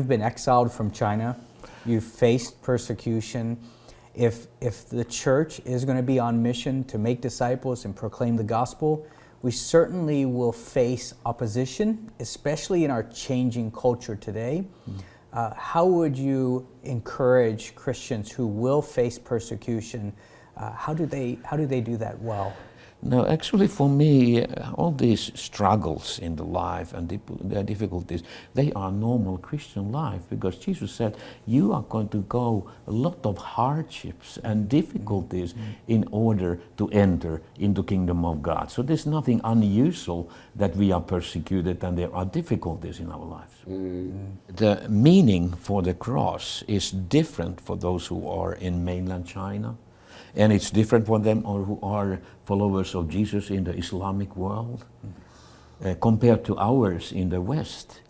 you've been exiled from China, you've faced persecution. If the church is going to be on mission to make disciples and proclaim the gospel, we certainly will face opposition, especially in our changing culture today. How would you encourage Christians who will face persecution? How do they do that well? No, actually for me, all these struggles in the life and the difficulties, they are normal Christian life, because Jesus said, you are going to go a lot of hardships and difficulties in order to enter into kingdom of God. So there's nothing unusual that we are persecuted and there are difficulties in our lives. The meaning for the cross is different for those who are in mainland China. And it's different for them or who are followers of Jesus in the Islamic world compared to ours in the West.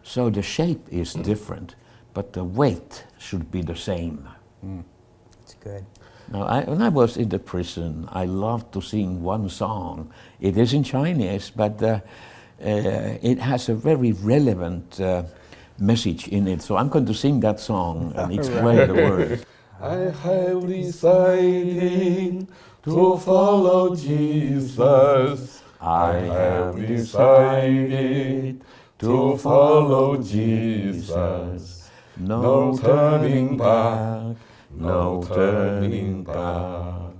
So the shape is different, but the weight should be the same. That's good. Now, when I was in the prison, I loved to sing one song. It is in Chinese, but it has a very relevant message in it. So I'm going to sing that song and explain the words. I have decided to follow Jesus. I have decided to follow Jesus. No turning back, no turning back.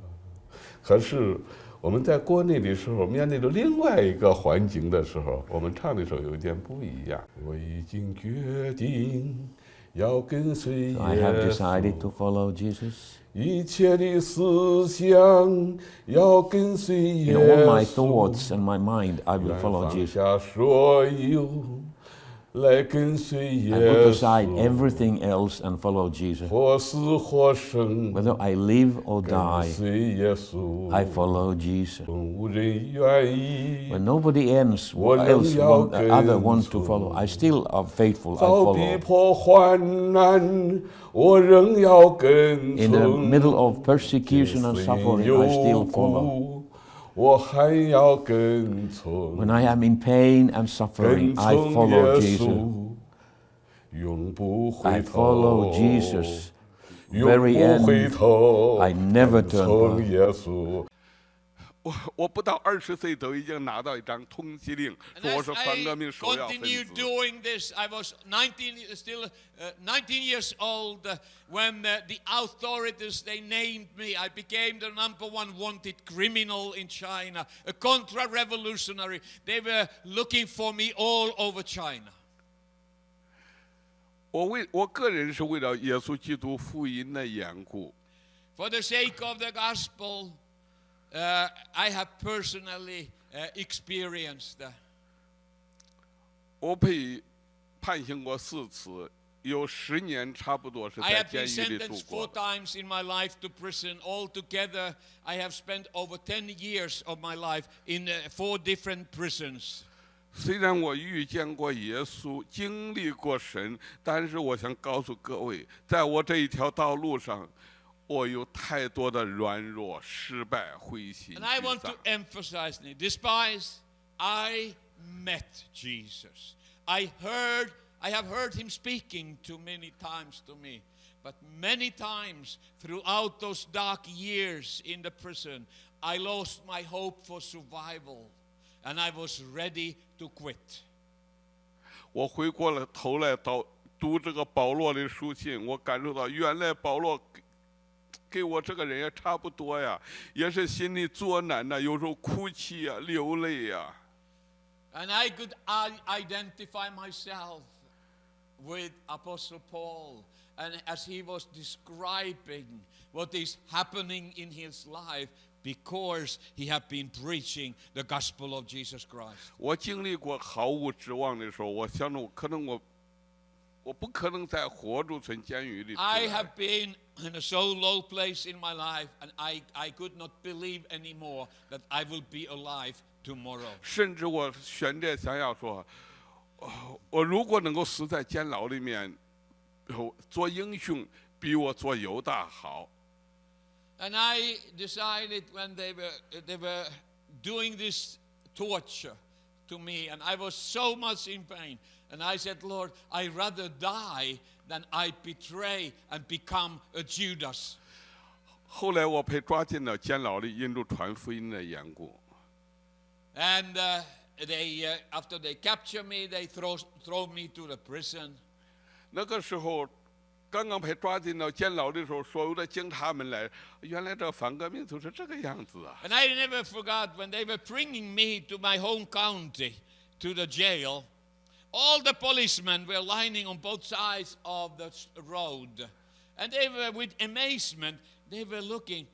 可是我们在国内的时候，面对着另外一个环境的时候，我们唱的时候有点不一样。我已经决定。要跟随耶稣。 I have decided to follow Jesus. 一切的思想要跟随耶稣。 In all my thoughts and my mind, I will follow Jesus. 放下所有，来跟随耶稣。 I put aside everything else and follow Jesus. 或死或生， Whether I live or 跟 die, 随耶稣。 I follow Jesus. 无人愿意。 When nobody else wants to follow, I still are faithful. I 遭逼 follow. 迫患难，我仍要跟 In the 从。 middle of persecution and suffering, I still follow. 我还要跟从。 When I am in pain and suffering, 跟 I 从 follow 耶 Jesus. 稣，永不回 I 头。 follow Jesus. 永 Very 不回 end, 头。 I never 跟 turn 从 back. 耶稣。我不到20岁都已经拿到一张通缉令， And 说我 as 是反革命首要 I 分 continued 子。 doing this, I was 19 years old when the authorities, they named me. I became the #1 wanted criminal in China, a contra-revolutionary. They were looking for me all over China. 我个人是为了耶稣基督福音的缘故， For the sake of the gospel, I have personally experienced that. 我被判刑过4次，有10年差不多是 I 在 have been 监狱里度 sentenced 4过的。 times in my life to prison. Altogether, I have spent over 10 years of my life in 4 different prisons. 虽然我遇见过耶稣，经历过神，但是我想告诉各位，在我这一条道路上，我有太多的软弱、失败、灰心、 And I 沮 want 丧 to。emphasize, despite I met Jesus, I have heard him speaking to many times to me. But many times throughout those dark years in the prison, I lost my hope for survival. And I was ready to quit. 我回过了头来读这个保罗的书信，我感受到原来保罗给我这个人也差不多呀，也是心里作难呐，有时候哭泣呀、流泪呀。And I could identify myself with Apostle Paul, and as he was describing what is happening in his life, because he had been preaching the gospel of Jesus Christ. 我经历过毫无指望的时候，我想着我不可能再活住从监狱里出 I 来。 have been in a so low place in my life, and I could not believe anymore that I will be alive tomorrow. 甚至我选择想要说，我如果能够死在监牢里面，做英雄比我做犹大好。 And I decided when they were doing this torture to me, and I was so much in pain. And I said, Lord, I'd rather die than I betray and become a Judas. 后来我被抓进了监牢里，因着传福音的缘故。 And after they capture me, they throw me to the prison. 那个时候，刚刚被抓进了监牢的时候，所有的警察们来，原来这反革命就是这个样子啊！ And I never forgot when they were bringing me to my home county, to the jail, all the policemen were lining on both sides of the road. And they were, with amazement, they were looking.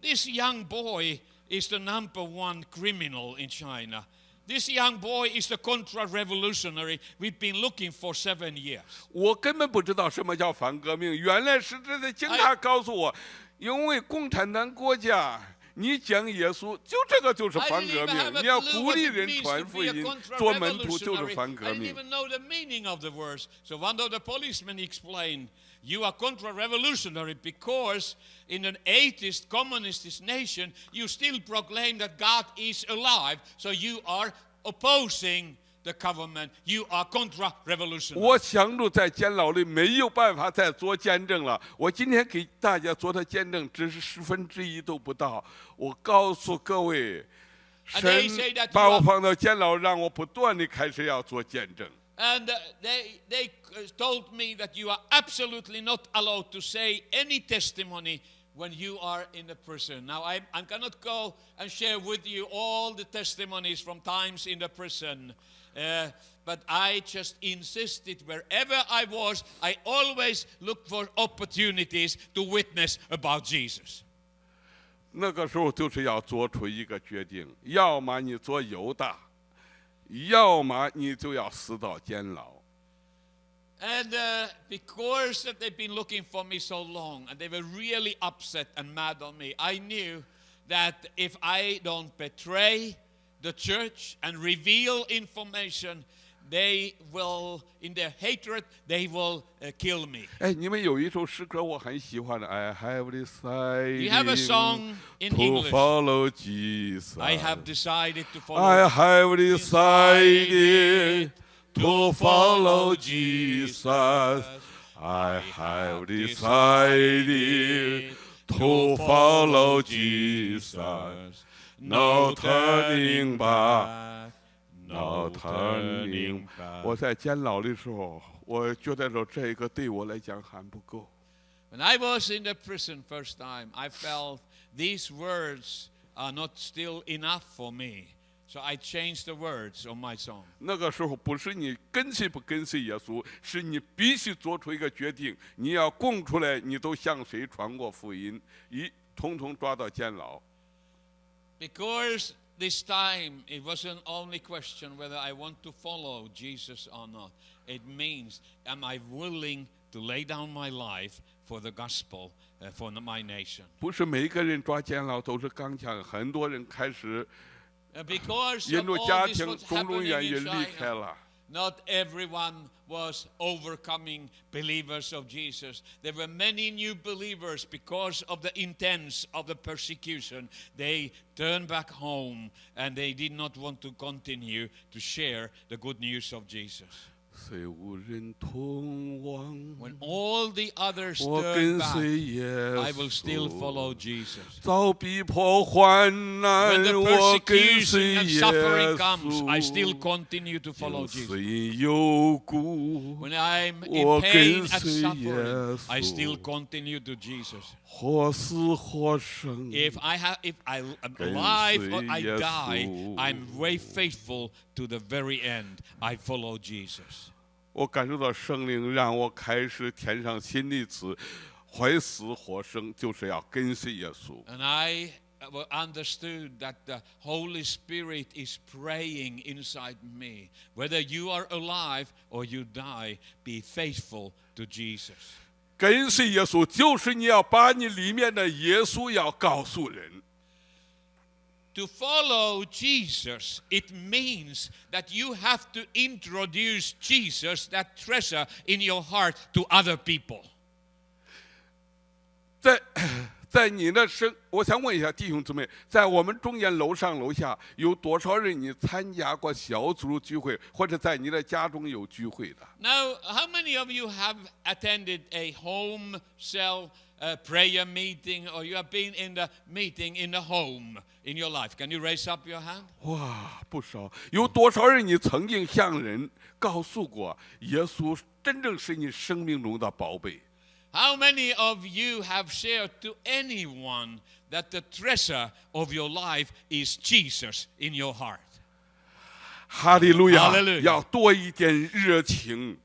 This young boy is the #1 criminal in China. This young boy is the contra-revolutionary we've been looking for 7 years. 我根本不知道什么叫反革命，原来是这些警察告诉我，因为共产党国家，你讲耶稣，就这个就是反革命。你要鼓励人传福音，做门徒就是反革 I didn't 命。 even know the meaning of the words. So one of the policemen explained, you are contra-revolutionary because in an atheist, communist nation, you still proclaim that God is alive. So you are opposing the government. You are contra-revolutionary. 我想着在监牢里没有办法再做见证了。我今天给大家做的见证只是1/10都不到。我告诉各位， And 神 they say that 把 you 我 are- 放到监牢，让我不断的开始要做见证。 And they told me that you are absolutely not allowed to say any testimony when you are in the prison. Now, I cannot go and share with you all the testimonies from times in the prison. But I just insisted wherever I was, I always looked for opportunities to witness about Jesus. 那个时候就是要做出一个决定，要么你做犹大，要么你就要死到监牢。 And because that they've been looking for me so long, and they were really upset and mad on me, I knew that if I don't betray the church and reveal information, they will, in their hatred, they will kill me. 哎，你们有一首诗歌我很喜欢的，I have You have a decided song in to English. follow Jesus. I have decided to I follow. have decided to follow Jesus. I have decided to follow Jesus. No turning back, no turning back. 我在监牢的时候，我觉得说这个对我来讲还不够。 When I was in the prison first time, I felt these words are not still enough for me. So I changed the words on my song. 那个时候不是你跟随不跟随耶稣，是你必须做出一个决定，你要供出来，你都向谁传过福音，统统抓到监牢。 Because this time it wasn't only question whether I want to follow Jesus or not. It means, am I willing to lay down my life for the gospel, for my nation? 不是每个人抓监牢都是刚强，很多人开始 Because 因 of 着 all 家 this 庭 what's 种种 happening 原因 in 离开 China, 了。 not everyone was overcoming believers of Jesus. There were many new believers because of the intense of the persecution. They turned back home and they did not want to continue to share the good news of Jesus. 虽无人同往， When all the others 我 turn 跟 back, 随耶 I will still 稣。 follow Jesus. 遭逼迫患 When 难， the 我跟 persecution 随 and 耶 suffering comes, I still 稣。 continue to follow 就 Jesus. 虽有苦， When I'm 我 in 跟 pain and 随耶 suffering, I 稣。 still continue to Jesus. 或死或生。 If I am 跟 alive 随 or I 耶 die, 稣。 I'm very faithful to the very end. I follow Jesus. 我感受到圣灵让我开始填上新的词，或死或生，就是要跟随耶稣。 And I understood that the Holy Spirit is praying inside me. Whether you are alive or you die, be faithful to Jesus. 跟随耶稣，就是你要把你里面的耶稣要告诉人。 To follow Jesus, it means that you have to introduce Jesus, that treasure in your heart, to other people. 在你的我想问一下弟兄姊妹，在我们中间楼上楼下有多少人你参加过小组聚会，或者在你的家中有聚会的？ Now, how many of you have attended a home cell prayer meeting, or you have been in the meeting in the home in your life? Can you raise up your hand? 哇，不少。有多少人你曾经向人告诉过，耶稣真正是你生命中的宝贝？ How many of you have shared to anyone that the treasure of your life is Jesus in your heart? 哈利路亚！ Hallelujah 要多一点热情。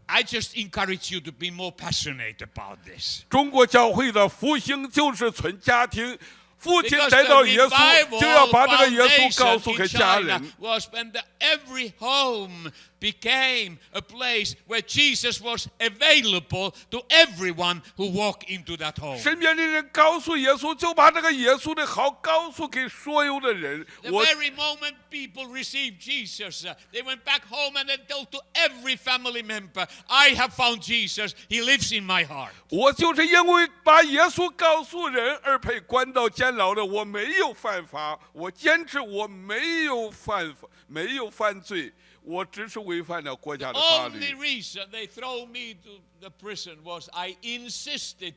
I just encourage you to be more passionate about this. 中国教会的复兴就是从家庭，父亲 Because 带 the 到耶稣，就要 revival 把这个耶稣告 foundation 诉 in 给家 China 人。 was when every home became a place where Jesus was available to everyone who walked into that home. 身边的人告诉耶稣，就把这个耶稣的好告诉给所有的人。 The 我 very moment people received Jesus, they went back home and they told to every family member, I have found Jesus. He lives in my heart. 我就是因为把耶稣告诉人而被关到监牢的，我没有犯法，我坚持我没有犯罪，我只是违反了国家的法 Only 律。 reason they throw me to the prison was I insisted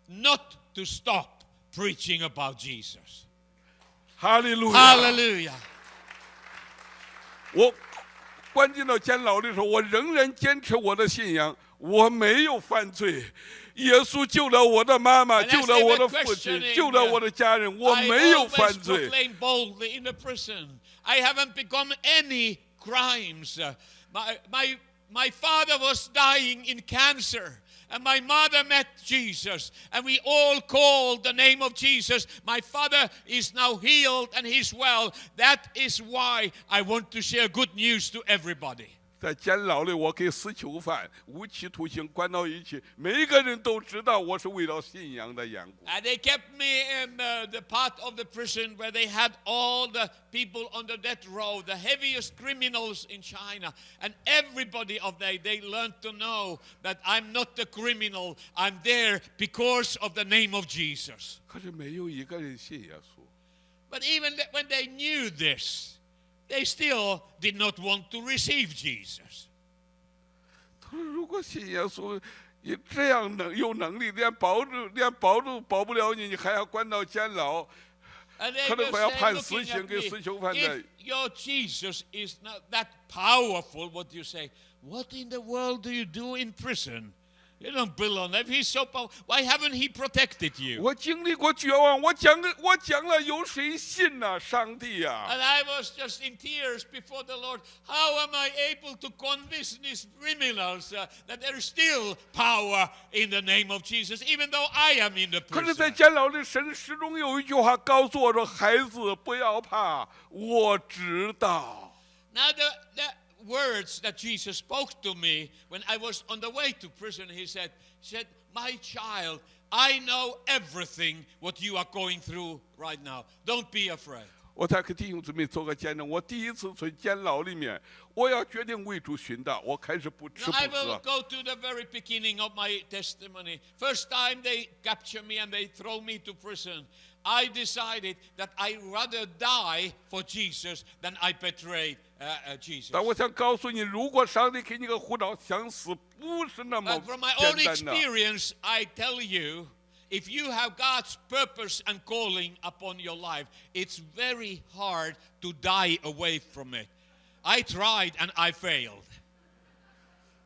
not to stop preaching about Jesus. 哈利路亚！ Hallelujah. 我关进到监牢的时候，我仍然坚持我的信仰，我没有犯罪。耶稣救了我的妈妈， And 救 as 了 they 我 were 的父亲， questioning, 救了我的家人，我 I 没有 always 犯罪。 proclaim boldly in the prison. I haven't become any crimes. My father was dying in cancer. And my mother met Jesus, and we all called the name of Jesus. My father is now healed and he's well. That is why I want to share good news to everybody. 在监牢里，我给死囚犯无期徒刑关到一起，每一个人都知道我是为了信仰的缘故。 And they kept me in the part of the prison where they had all the people on the death row, the heaviest criminals in China. And everybody of they learned to know that I'm not the criminal. I'm there because of the name of Jesus. 可是没有一个人信耶稣。 But even when they knew this, they still did not want to receive Jesus. 他说：“如果信耶稣，你这样有能力，连保都保不了你，你还要关到监牢。 And they 可能 were 还要 saying, 判 looking 死刑 at 给 me, 死囚犯 if 的。 your Jesus is not that powerful, what do you say? What in the world do you do in prison? You don't belong. If he's so powerful, why haven't he protected you? 我经历过绝望，我讲了，有谁信呢、上帝呀、 And I was just in tears before the Lord. How am I able to convince these criminals that there is still power in the name of Jesus, even though I am in the 可是，在 prison? 监牢里，神始终有一句话告诉我说：“孩子，不要怕，我知道。” Now the words that Jesus spoke to me when I was on the way to prison, he said, my child, I know everything what you are going through right now. Don't be afraid. 我再给弟兄姊妹做个见证，我第一次从监牢里面，我要决定为主寻道，我开始不吃 Now 不 I will 喝。 go to the very beginning of my testimony. First time they capture me and they throw me to prison, I decided that I'd rather die for Jesus than I betray Jesus. 但我想告诉你，如果上帝给你个护照，想死不是那么 But from my own 简单的。 experience, I tell you, if you have God's purpose and calling upon your life, it's very hard to die away from it. I tried and I failed.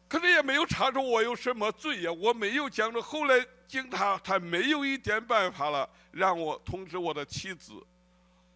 可是也没有查出我有什么罪呀、我没有讲着。后来经他没有一点办法了，让我通知我的妻子、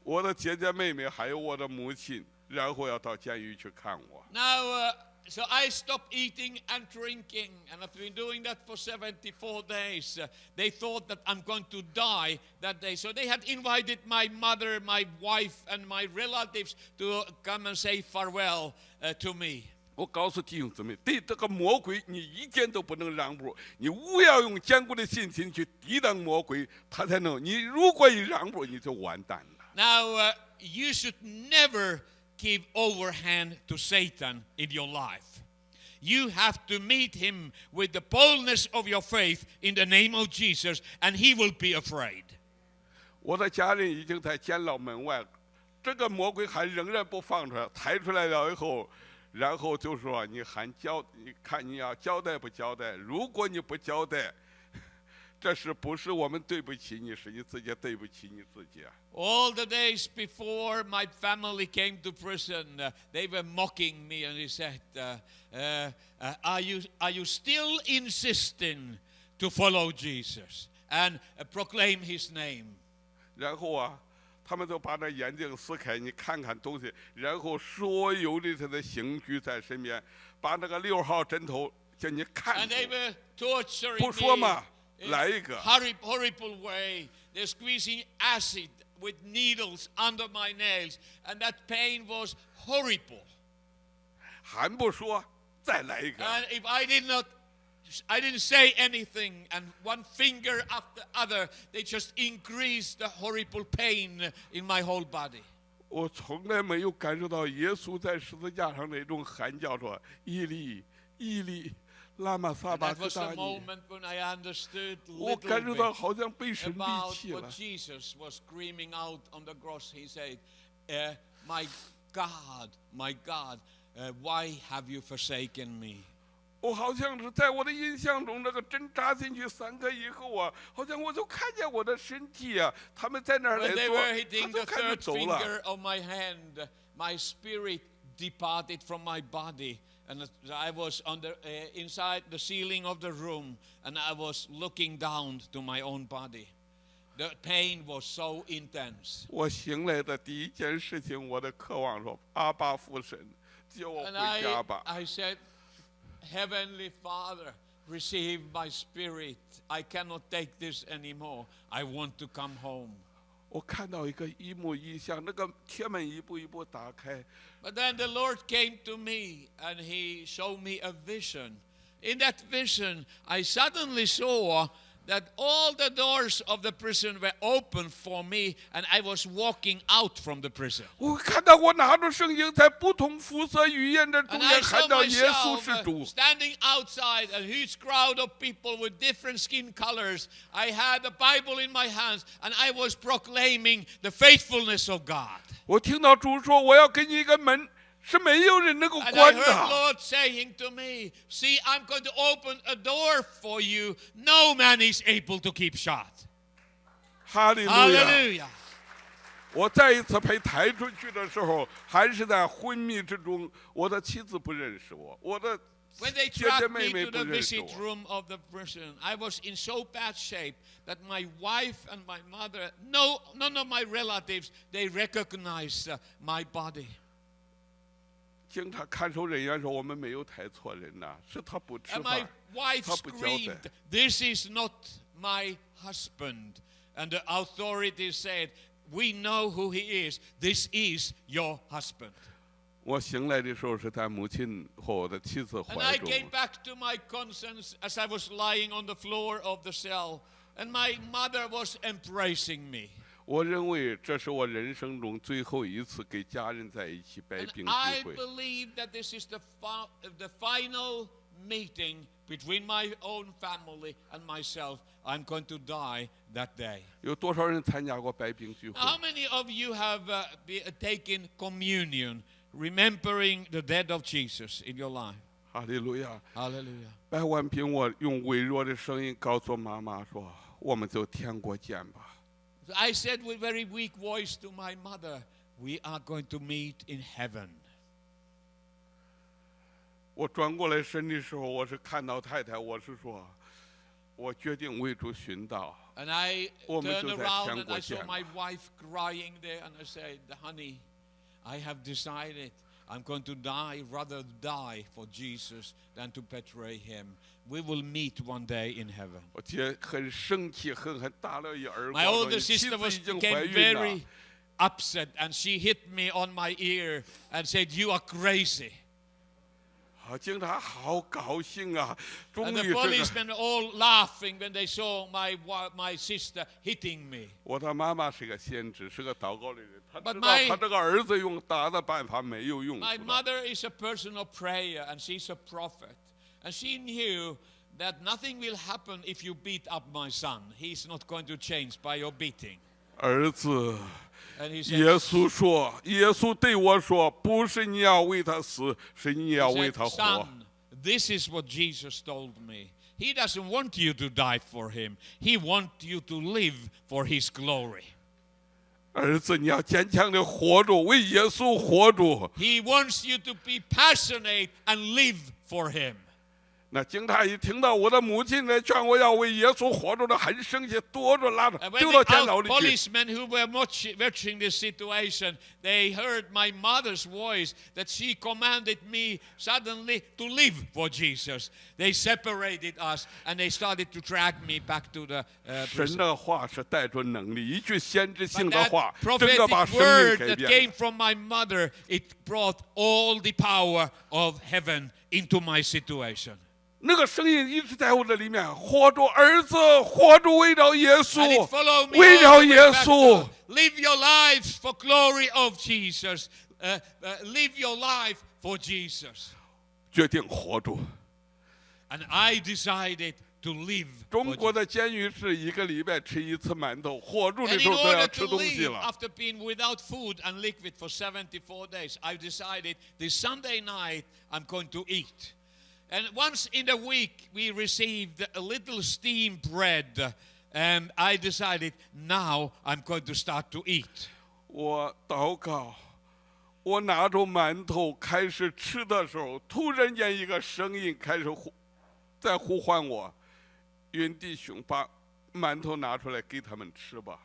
我的姐姐妹妹，还有我的母亲，然后要到监狱去看我。 Now, so I stopped eating and drinking, and I've been doing that for 74 days. They thought that I'm going to die that day. So they had invited my mother, my wife, and my relatives to come and say farewell to me. 我告诉弟兄姊妹，对这个魔鬼，你一点都不能让步，你务要用坚固的信心去抵挡魔鬼，他才能。你如果一让步，你就完蛋了。 Now, you should never give overhand to Satan in your life. You have to meet him with the boldness of your faith in the name of Jesus, and he will be afraid. 我的家人已经在监牢门外，这个魔鬼还仍然不放出来，抬出来了以后，然后就说你看你要交代不交代？如果你不交代，这是不是我们对不起你，是你自己对不起你自己啊？ All the days before my family came to prison, they were mocking me, and they said, are you still insisting to follow Jesus and proclaim his name? 然后啊，他们就把那眼睛撕开，你看看东西，然后所有的他的刑具在身边，把那个6号枕头叫你看 And 住 they were torturing 不说 me 嘛， in 来一个。 horrible way. They're squeezing acid with needles under my nails, and that pain was horrible. 还不说，再来一个。 And if I didn't say anything, and one finger after other, they just increased the horrible pain in my whole body. 我从来没有感受到耶稣在十字架上那种喊叫说：“伊利，伊利，拉玛撒 And 巴 that 克 was 达 the 尼。 moment when I understood ” 我 little 感受到 bit 好像被神离 about 弃 what 了。 Jesus was screaming out on the cross. He said, my God, why have you forsaken me? 我好像是在我的印象中，那个针扎进去3个以后啊，好像我就看见我的身体啊，他们在那儿来 When they 做， were 他 hitting 就 the 开始 third 走了。 finger of my hand, my spirit departed from my body. And I was inside the ceiling of the room, and I was looking down to my own body. The pain was so intense. 我醒来的第一件事情，我的渴望说：“阿爸父神，叫我 And 回家吧。” I said, Heavenly Father, receive my spirit. I cannot take this anymore. I want to come home. 我看到一个一幕一像，那个铁门一步一步打开， But then the Lord came to me and he showed me a vision. In that vision, I suddenly saw that all the doors of the prison were open for me, and I was walking out from the prison. 我看到我拿着圣经，在不同肤色语言的中 And 间 I 看 saw 到耶稣 myself 是主。 standing outside, a huge crowd of people with different skin colors. I had the Bible in my hands, and I was proclaiming the faithfulness of God. 我听到主说：“我要给你一个门，是没有人能够 And I 关 heard 的。” Lord saying to me, see, I'm going to open a door for you no man is able to keep shut. 哈利路亚！ Hallelujah. 我再一次被抬出去的时候，还是在昏迷之中。我的妻子不认识我，我的 When they 姐姐 tracked 妹 me 妹 to 不 the 认识 visit 我。 room of the prison, I was in so bad shape that my wife and my mother, none of my relatives, they recognized my body. 警察看守人员说：“我们没有抬错人呐，是他不吃 And my 饭， wife 他不交代。” screamed, this is not my husband. And the authorities said, we know who he is. This is your husband. 我醒来的时候是在母亲和我的妻子 And I 怀中。 came back to my conscience as I was lying on the floor of the cell. And my mother was embracing me. 我认为这是我人生中最后一次跟家人在一起摆 And 饼 I 聚会。 believe that this is the final meeting between my own family and myself. I'm going to die that day. 有多少人参加过摆饼聚会？ How many of you have taken communion, remembering the death of Jesus in your life? 哈利路亚！ Hallelujah. 摆完饼，我用微弱的声音告诉妈妈说：“我们就天国见吧。” I said with very weak voice to my mother, we are going to meet in heaven. 我转过来身的时候，我是看到太太，我是说，我决定为主寻道。 And I 我们 turned 就在 around 天 and 国 I 见 saw 吧。 my wife crying there, and I said, honey, I have decided I'm going to die, rather die for Jesus than to betray him. We will meet one day in heaven. 我姐很生气，狠狠打了一耳 My 光。说 older 你妻 sister 子已经怀 became 孕了 very。upset, and she hit me on my ear and said, you are crazy. 警察好高兴啊！终 And the 于这个， policemen all laughing when they saw my sister hitting me. 我的妈妈是个先知，是个祷告的人，她 But 知道 my- 她这个儿子用打的办法没有用。 My 知道 mother is a person of prayer and she's a prophet. And she knew that nothing will happen if you beat up my son. He's not going to change by your beating. 儿子， And he 耶 said, 稣说，耶稣对我说，不是你要为他死，是你要 he 为 said, 他活。 Son, this is what Jesus told me. He doesn't want you to die for him. He wants you to live for his glory. 儿子，你要坚强的活着，为耶稣活着。 He wants you to be passionate and live for him. 那警察一听到我的母亲来劝我要为耶稣活着的，很生气，夺着拉着 And when 丢到 the 监牢里去。 policemen who were watching this situation, they heard my mother's voice that she commanded me suddenly to live for Jesus. They separated us and they started to drag me back to the 神 prison. 的话是带着能力，一句先知性 But 的 that 话，整 prophetic 个把生命 word 改 that 变 came。from my mother, it brought all the power of heaven into my situation. 那个声音一直在我的里面，活着儿子，活着为了耶 And it 稣， followed me 为 all 了 the 耶 way back 稣 to。live your lives for glory of Jesus. Live your life for Jesus. 决定活着。 And I decided to live 中 for 国 Jesus. 的监狱是一个礼拜吃一次馒头，活着的 And 时 in 候都要 order 吃 to 东西 live 了。 after being without food and liquid for 74 days, I decided this Sunday night I'm going to eat. And once in a week we received a little steamed bread. And I decided now I'm going to start to eat. 我祷告，我拿着馒头开始吃的时候，突然间一个声音开始在呼唤我：“云弟兄，把馒头拿出来给他们吃吧。”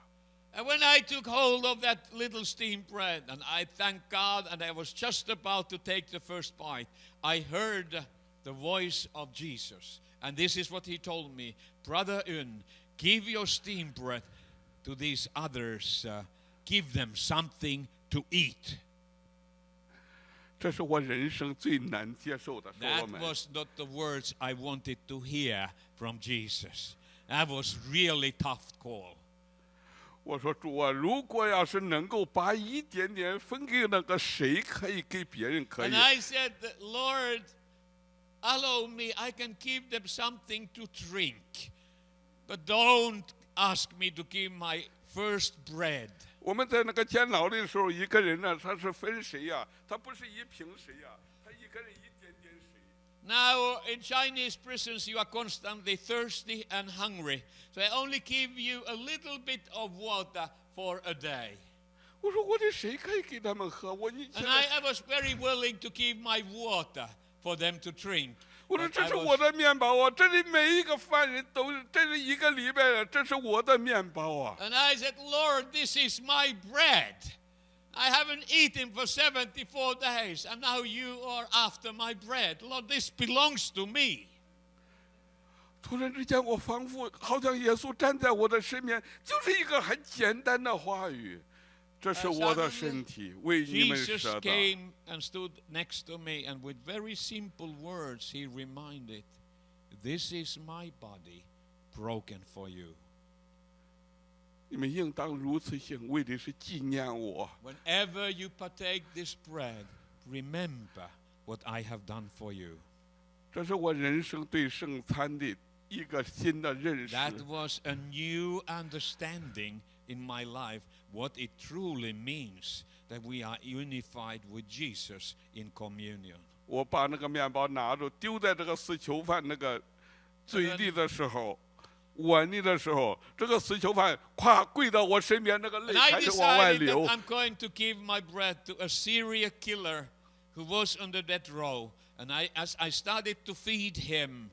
And when I took hold of that little steamed bread, and I thanked God, and I was just about to take the first bite, I heard the voice of Jesus. And this is what he told me: Brother Yun, give your steamed bread to these others. Give them something to eat. 这是我人生最难接受的，说 That 我们。 was not the words I wanted to hear from Jesus. That was really tough call. 我说主啊，如果要是能够把一点点分给那个谁，可以给别人可以 And。I said, Lord, allow me, I can give them something to drink. But don't ask me to give my first bread. 我们在那个监牢的时候，一个人呢，他是分谁呀？他不是一瓶水呀，他一个人一点点水。 Now, in Chinese prisons, you are constantly thirsty and hungry. So I only give you a little bit of water for a day. 我说我的水可以给他们喝，你现 And 在 I was very willing to give my water for them to drink. 我说 But 这 I 是 was- 我的面包啊，这里每一个犯人都是，这是一个礼拜了，这是我的面包啊。 And I said, Lord, this is my bread. I haven't eaten for 74 days, and now you are after my bread. Lord, this belongs to me. 突然之间，我仿佛好像耶稣站在我的身边，就是一个很简单的话语：“这是我的身体，为你们 Jesus 舍的。” came and stood next to me, and with very simple words, he reminded, This is my body broken for you. 你们应当如此行，为的是纪念我。 Whenever you partake this bread, remember what I have done for you. 这是我人生对圣餐的一个新的认识。 That was a new understanding in my life, what it truly means that we are unified with Jesus in communion. 我把那个面包拿着丢在这个死囚犯那个嘴里的时候，碗里的时候，这个死囚犯咵跪到我身边，那个泪 And I 开始往外 decided 流 that。I'm going to give my bread to a serial killer who was under death row. And as I started to feed him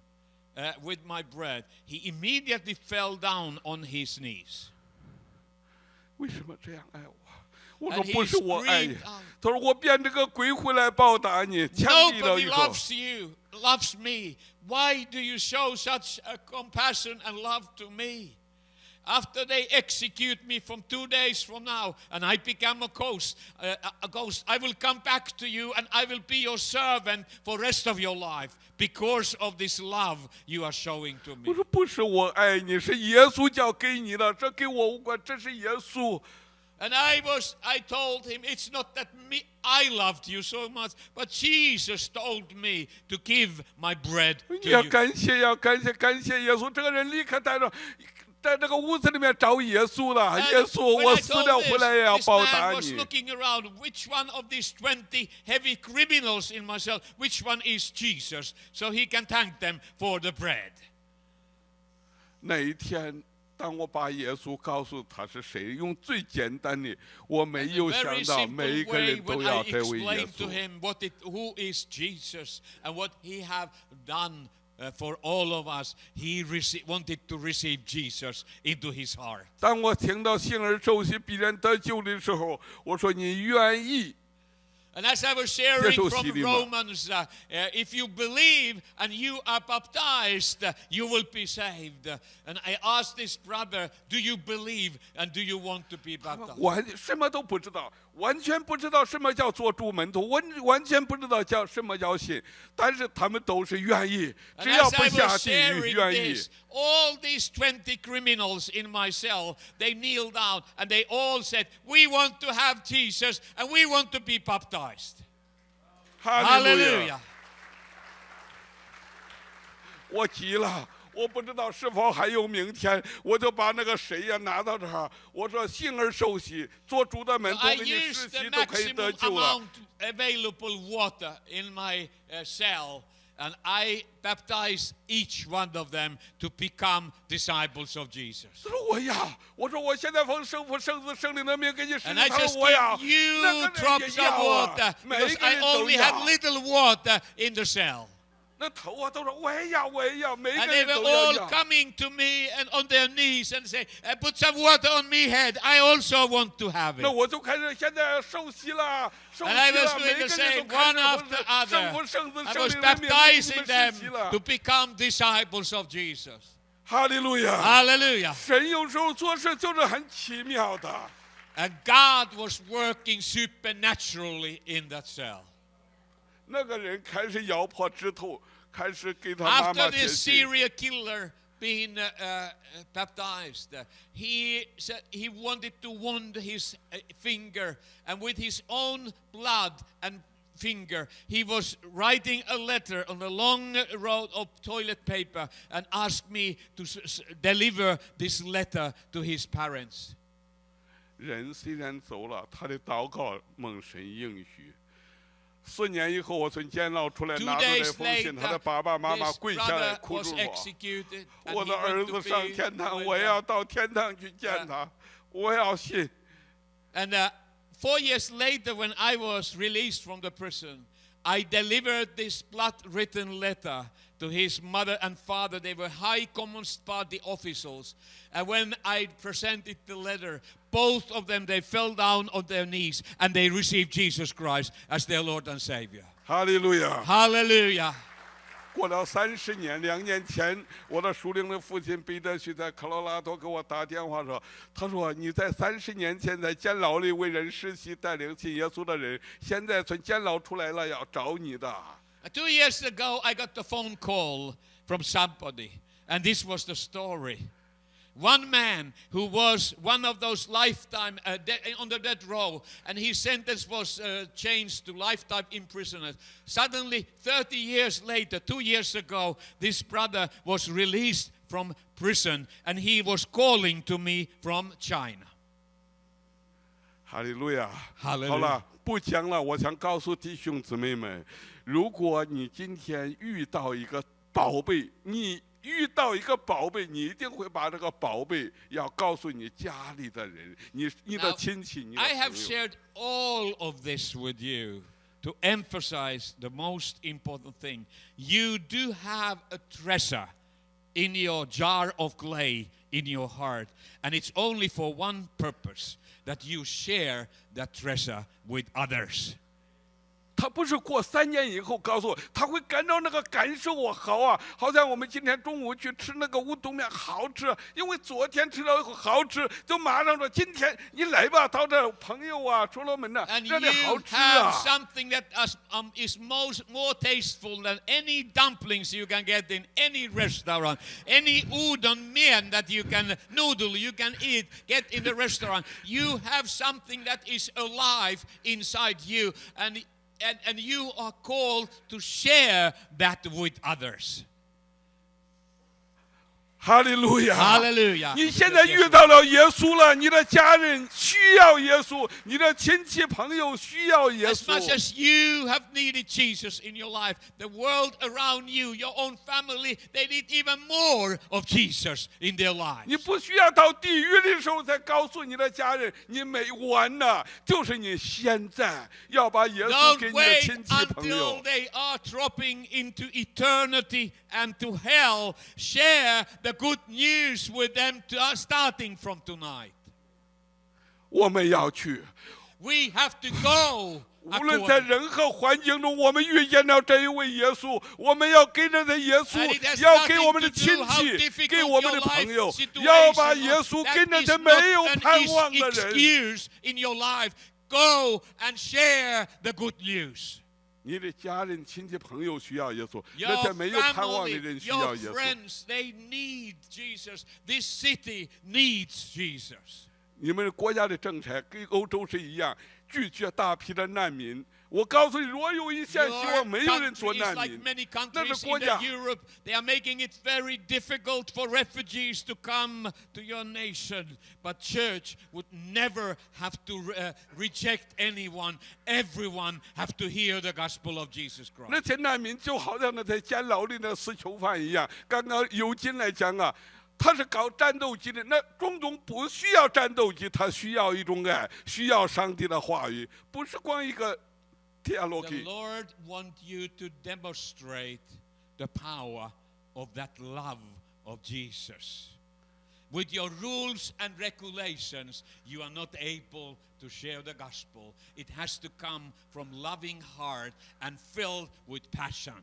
with my bread, he immediately fell down on his knees. 为什么这样爱我？我 And 说 he 不是我爱你 screamed out,，他说我变这个鬼回来报答你。枪毙了 Nobody 以后， loves you, loves me. Why do you show such a compassion and love to me? After they execute me from 2 days from now, and I become a ghost, I will come back to you, and I will be your servant for the rest of your life because of this love you are showing to 我 me. 说不是我爱你，是耶稣叫给你的，这跟我无关，这是耶稣。 And I told him, it's not that I loved you so much, but Jesus told me to give my bread 你 to 要 you. 感谢呀，感谢耶稣。这个人离开带着，在这个屋子里面找耶稣了。 And 耶稣， when 我 I 死 told 了回来也要 this 报 man 答 was 你。 looking around, which one of these 20 heavy criminals in myself, which one is Jesus? So he can thank them for the bread. 那一天，当我把耶稣告诉他是谁，用最简单的，我没 In 有 a 想 very 到 simple 每一个 way, 人都 when 要 I 得为耶 explained to 稣。 him who is Jesus and what he have done for all of us, he wanted to receive Jesus into his heart. 当我听到信而受洗必然得救的时候，我说你愿意？ And as I was sharing from 接受洗礼吗？ Romans, if you believe and you are baptized, you will be saved. And I asked this brother, do you believe and do you want to be baptized? 完什么都不知道，完全不知道什么叫做主门徒，完全不知道叫什么叫信，但是他们都是愿意， And 只要 as 不 I 下 was 地狱， sharing 愿意。 this, all these 20 criminals in my cell, they kneeled down and they all said, we want to have Jesus and we want to be baptized. 哈利路 Hallelujah. 亚！我急了，我不知道是否还有明天，我就把那个谁呀拿到这儿，我说信而受洗，做主的门徒 I 给你施 used the 洗都可以得 maximum 救了。 amount available water in my cell, and I baptized each one of them to become disciples of Jesus. 他说我要，我说我现在奉圣父、圣子、圣灵的名给你施洗， And I 他 just 说我要， gave you 那个人 drops 也 of 要啊 water，每 because 一个 I 人都 only had 要。 little water in the cell. 那头啊都说我也要，我也要，每一 And 个 they 人 were 都要 all 要。 coming to me and on their knees and say, put some water on me head. I also want to have 那 it. 我就开始现在受洗了，受洗 And I was 了，每 doing 个 the 人 same 都开 one 始 after 奉圣 other. 父、圣子、 I 圣 was 灵的名给你 baptizing 们 them 施洗了 to。become disciples of Jesus. 哈利路亚！ Hallelujah. 神有时候做事就是很奇妙的。 And God was working supernaturally in that cell. 那个人开始咬破指头，开始给他妈 After 妈写 this 信。 serial killer being baptized, he said he wanted to wound his finger, and with his own blood and finger, he was writing a letter on a long roll of toilet paper and asked me to deliver this letter to his parents. 人虽然走了，他的祷告蒙神应许。4年以后，我从监牢出来， 2拿着这 days 封信，他的 later, 爸爸妈妈 this 跪下来 brother 哭 was 住我。 executed, and 我 he 的儿 went 子 to 上 be 天堂， with 我要到天堂去见他。我要信。 And 4 years later, when I was released from the prison, I delivered this blood-written letter to his mother and father. They were high Communist Party officials. And when I presented the letter, both of them, they fell down on their knees and they received Jesus Christ as their Lord and Savior. 哈利路亚！ Hallelujah. 过了30年，2年前，我的属灵的父亲彼得许在科罗拉多给我打电话说，他说你在30年前在监牢里为人实习带领信耶稣的人，现在从监牢出来了，要找你的。 2 years ago, I got a phone call from somebody, and this was the story. One man who was one of those lifetime on the death row, and his sentence was changed to lifetime imprisonment. Suddenly, 30 years later, 2 years ago, this brother was released from prison, and he was calling to me from China. 哈利路亚！ Hallelujah. 好了，不讲了。我想告诉弟兄姊妹们，如果你今天遇到一个宝贝，你一定会把这个宝贝要告诉你家里的人，你的亲戚，你的 I 朋 have 友。 shared all of this with you to emphasize the most important thing. You do have a treasure in your jar of clay in your heart, and it's only for one purpose, that you share that treasure with others. 他不是过3年以后告诉我，他会感到那个感受我好啊，好像我们今天中午去吃那个乌冬面好吃，因为昨天吃了以后好吃，就马上说今天你来吧，到这朋友啊，所罗门呐， And 这 you 里好吃 have 啊。 something that is more tasteful than any dumplings you can get in any restaurant, any udon mian that you can noodle you can get in the restaurant. You have something that is alive inside you, and you are called to share that with others. 哈利路亚！ Hallelujah. 你现在遇到了耶稣了，你的家人需要耶稣，你的亲戚朋友需要耶 As much 稣。 as you have needed Jesus in your life, the world around you, your own family, they need even more of Jesus in their 你 lives. 不需要到地狱的时候才告诉你的家人，你没完呢。就是你现在要把耶稣给 Don't 你的 wait 亲戚朋 until 友。 they are dropping into eternity and to hell. Share the good news with them starting from tonight. 我们要去， We have to go. 无论在 according- 任何环境中，我们遇见了这一位耶稣，我们要给着这耶 And it has 稣，要给我们的 nothing to 亲 do how 戚， difficult 给我们 your 的朋友 life，situation 要把耶 was. 稣 That 给那 is 些 not 没有 an 盼望的人。 excuse in your life. Go and share the good news. 你的家人、亲戚、朋友需要耶稣， Your 那些没有盼望的 family, 人需 your 要耶稣。 friends, they need Jesus. This city needs Jesus. 你们国家的政策跟欧洲是一样，拒绝大批的难民。我告诉你，如果有一线希 Your 望，没有人做 country 难 is like 民。 many 那是 countries 国 in 家。 Europe. They are making it very difficult for refugees to come to your nation. But church would never have to reject anyone. Everyone have to hear the gospel of Jesus 那 Christ. 些难民就好像那在监牢里的死囚犯一样。刚刚尤金来讲啊，他是搞战斗机的，那种种不需要战斗机，他需要一种爱，需要上帝的话语，不是光一个 The theology。 Lord wants you to demonstrate the power of that love of Jesus. With your rules and regulations, you are not able to share the gospel. It has to come from loving heart and filled with passion.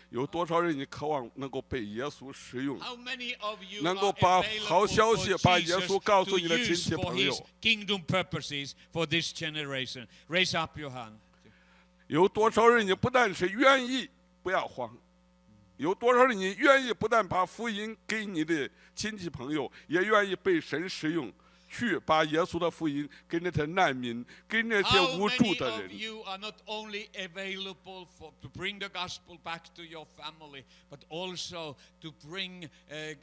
有多少人你渴望能够被耶稣使用？ How many of you 能 are 够把 available 好消息， for 把耶 Jesus 稣告诉 to 你的亲 use 戚 for 朋 his 友？ kingdom purposes for this generation? Raise up your hand. 有多少人你不但是愿意，不要慌。有多少人你愿意不但把福音给你的亲戚朋友，也愿意被神使用，去把耶稣的福音给那些难民，给那些 How 无助 many 的 of 人。 you are not only available to bring the gospel back to your family, but also to bring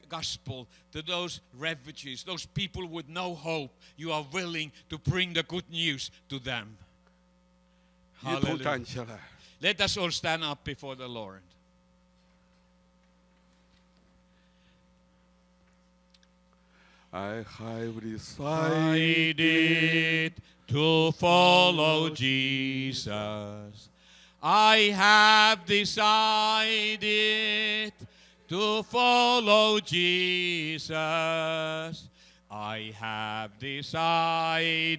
gospel to those refugees, those people with no hope? You are willing to bring the good news to them. 一同 Hallelujah. 站起来。 Let us all stand up before the Lord. I have decided Decided to follow Jesus. I have decided to follow Jesus. I have decided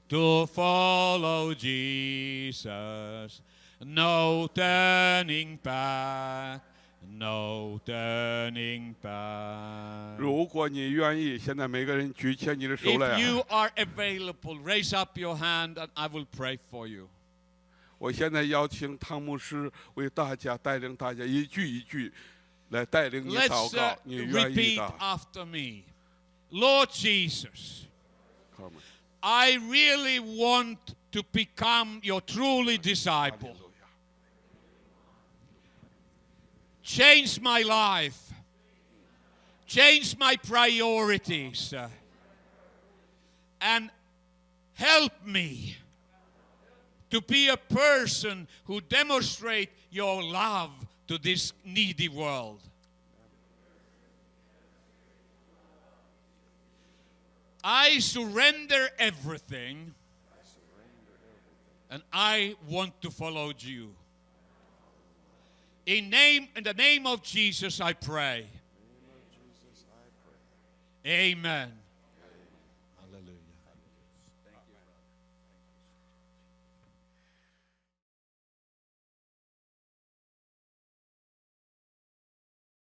to follow Jesus. No turning back. No turning back. 如果你愿意，现在每个人举起你的手来 If 啊。 you are available, raise up your hand and I will pray for you. 我现在邀请汤牧师为大家带领大家一句一句来带领你祷 Let's 告，你愿意 repeat 的。 after me. Lord Jesus, Come on. I really want to become your truly disciple. Change my life. Change my priorities. And help me to be a person who demonstrates your love to this needy world. I surrender everything and I want to follow you. In the name of Jesus I pray. Amen.